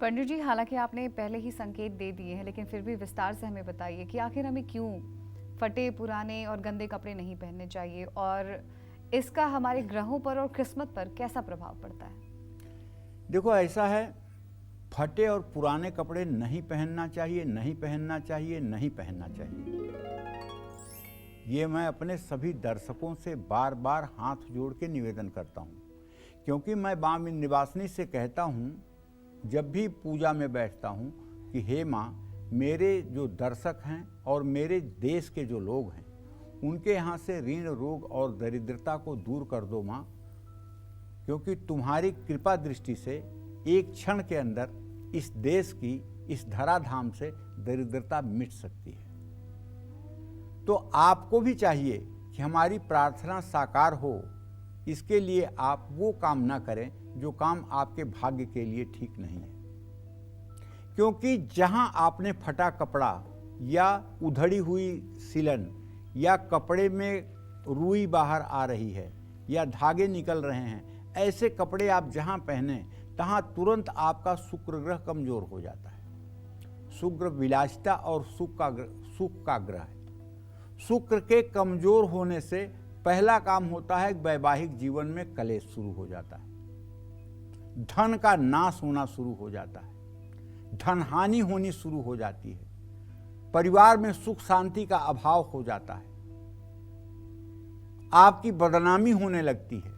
पंडित जी, हालांकि आपने पहले ही संकेत दे दिए हैं, लेकिन फिर भी विस्तार से हमें बताइए कि आखिर हमें क्यों फटे, पुराने और गंदे कपड़े नहीं पहनने चाहिए और इसका हमारे ग्रहों पर और किस्मत पर कैसा प्रभाव पड़ता है? देखो, ऐसा है, फटे और पुराने कपड़े नहीं पहनना चाहिए, नहीं पहनना चाहिए, नहीं पहनना चाहिए। ये मैं अपने सभी दर्शकों से बार बार हाथ जोड़ के निवेदन करता हूँ, क्योंकि मैं मां विंध्यवासिनी से कहता हूँ जब भी पूजा में बैठता हूँ कि हे माँ, मेरे जो दर्शक हैं और मेरे देश के जो लोग हैं उनके यहाँ से ऋण, रोग और दरिद्रता को दूर कर दो माँ, क्योंकि तुम्हारी कृपा दृष्टि से एक क्षण के अंदर इस देश की, इस धराधाम से दरिद्रता मिट सकती है। तो आपको भी चाहिए कि हमारी प्रार्थना साकार हो, इसके लिए आप वो काम ना करें जो काम आपके भाग्य के लिए ठीक नहीं है। क्योंकि जहां आपने फटा कपड़ा या उधड़ी हुई सिलन या कपड़े में रुई बाहर आ रही है या धागे निकल रहे हैं, ऐसे कपड़े आप जहां पहने तहां तुरंत आपका शुक्र ग्रह कमजोर हो जाता है। शुक्र विलासिता और सुख का ग्रह है। शुक्र के कमजोर होने से पहला काम होता है वैवाहिक जीवन में कलेश शुरू हो जाता है, धन का नाश होना शुरू हो जाता है, धन हानि होनी शुरू हो जाती है, परिवार में सुख शांति का अभाव हो जाता है, आपकी बदनामी होने लगती है।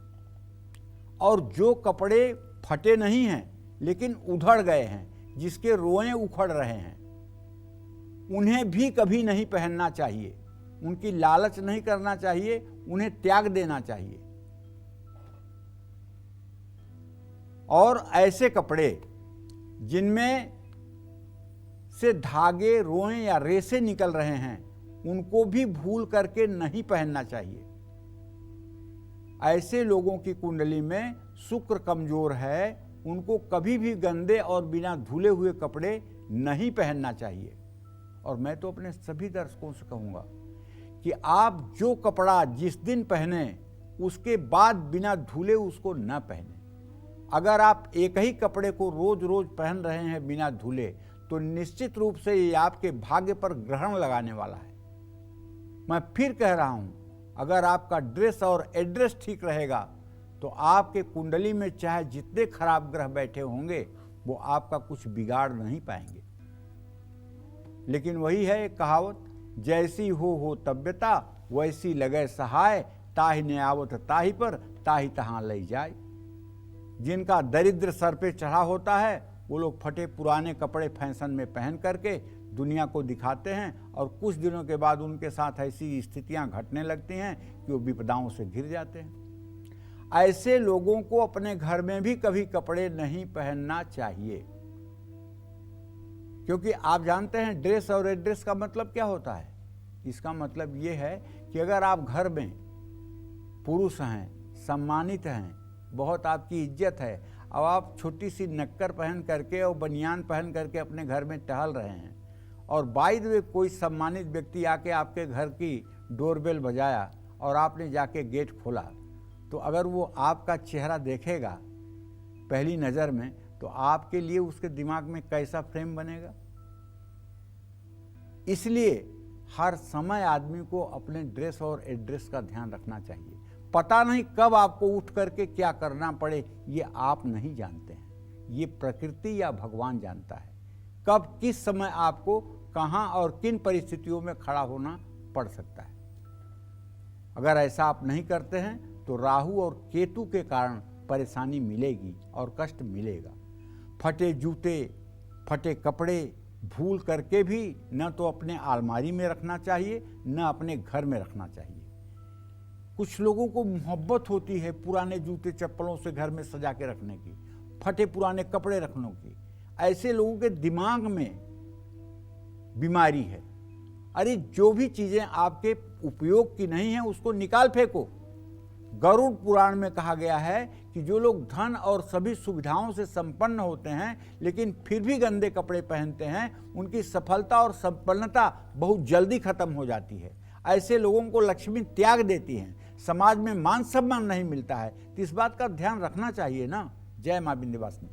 और जो कपड़े फटे नहीं हैं लेकिन उधड़ गए हैं, जिसके रोएं उखड़ रहे हैं, उन्हें भी कभी नहीं पहनना चाहिए। उनकी लालच नहीं करना चाहिए, उन्हें त्याग देना चाहिए। और ऐसे कपड़े जिनमें से धागे, रोएं या रेसे निकल रहे हैं, उनको भी भूल करके नहीं पहनना चाहिए। ऐसे लोगों की कुंडली में शुक्र कमजोर है, उनको कभी भी गंदे और बिना धुले हुए कपड़े नहीं पहनना चाहिए। और मैं तो अपने सभी दर्शकों से कहूँगा कि आप जो कपड़ा जिस दिन पहने उसके बाद बिना धुले उसको न पहने। अगर आप एक ही कपड़े को रोज रोज पहन रहे हैं बिना धुले, तो निश्चित रूप से ये आपके भाग्य पर ग्रहण लगाने वाला है। मैं फिर कह रहा हूं, अगर आपका ड्रेस और एड्रेस ठीक रहेगा तो आपके कुंडली में चाहे जितने खराब ग्रह बैठे होंगे वो आपका कुछ बिगाड़ नहीं पाएंगे। लेकिन वही है एक कहावत, जैसी हो तब्यता वैसी लगे सहाय, ताहि ने आवत ताहि पर ताहि तहां ले जाए। जिनका दरिद्र सर पे चढ़ा होता है वो लोग फटे पुराने कपड़े फैशन में पहन करके दुनिया को दिखाते हैं, और कुछ दिनों के बाद उनके साथ ऐसी स्थितियां घटने लगती हैं कि वो विपदाओं से घिर जाते हैं। ऐसे लोगों को अपने घर में भी कभी कपड़े नहीं पहनना चाहिए, क्योंकि आप जानते हैं ड्रेस और एड्रेस का मतलब क्या होता है। इसका मतलब ये है कि अगर आप घर में पुरुष हैं, सम्मानित हैं, बहुत आपकी इज्जत है, अब आप छोटी सी नक्कर पहन करके और बनियान पहन करके अपने घर में टहल रहे हैं, और बाय द वे कोई सम्मानित व्यक्ति आके आपके घर की डोरबेल बजाया और आपने जाके गेट खोला, तो अगर वो आपका चेहरा देखेगा पहली नज़र में, तो आपके लिए उसके दिमाग में कैसा फ्रेम बनेगा। इसलिए हर समय आदमी को अपने ड्रेस और एड्रेस का ध्यान रखना चाहिए। पता नहीं कब आपको उठ करके क्या करना पड़े, ये आप नहीं जानते हैं, ये प्रकृति या भगवान जानता है। कब किस समय आपको कहाँ और किन परिस्थितियों में खड़ा होना पड़ सकता है। अगर ऐसा आप नहीं करते हैं तो राहु और केतु के कारण परेशानी मिलेगी और कष्ट मिलेगा। फटे जूते, फटे कपड़े भूल करके भी न तो अपने अलमारी में रखना चाहिए, न अपने घर में रखना चाहिए। कुछ लोगों को मोहब्बत होती है पुराने जूते चप्पलों से घर में सजा के रखने की, फटे पुराने कपड़े रखने की। ऐसे लोगों के दिमाग में बीमारी है। अरे जो भी चीजें आपके उपयोग की नहीं है उसको निकाल फेंको। गरुड़ पुराण में कहा गया है कि जो लोग धन और सभी सुविधाओं से संपन्न होते हैं लेकिन फिर भी गंदे कपड़े पहनते हैं, उनकी सफलता और संपन्नता बहुत जल्दी खत्म हो जाती है। ऐसे लोगों को लक्ष्मी त्याग देती हैं, समाज में मान सम्मान नहीं मिलता है। तो इस बात का ध्यान रखना चाहिए ना। जय मां विंध्यवासिनी।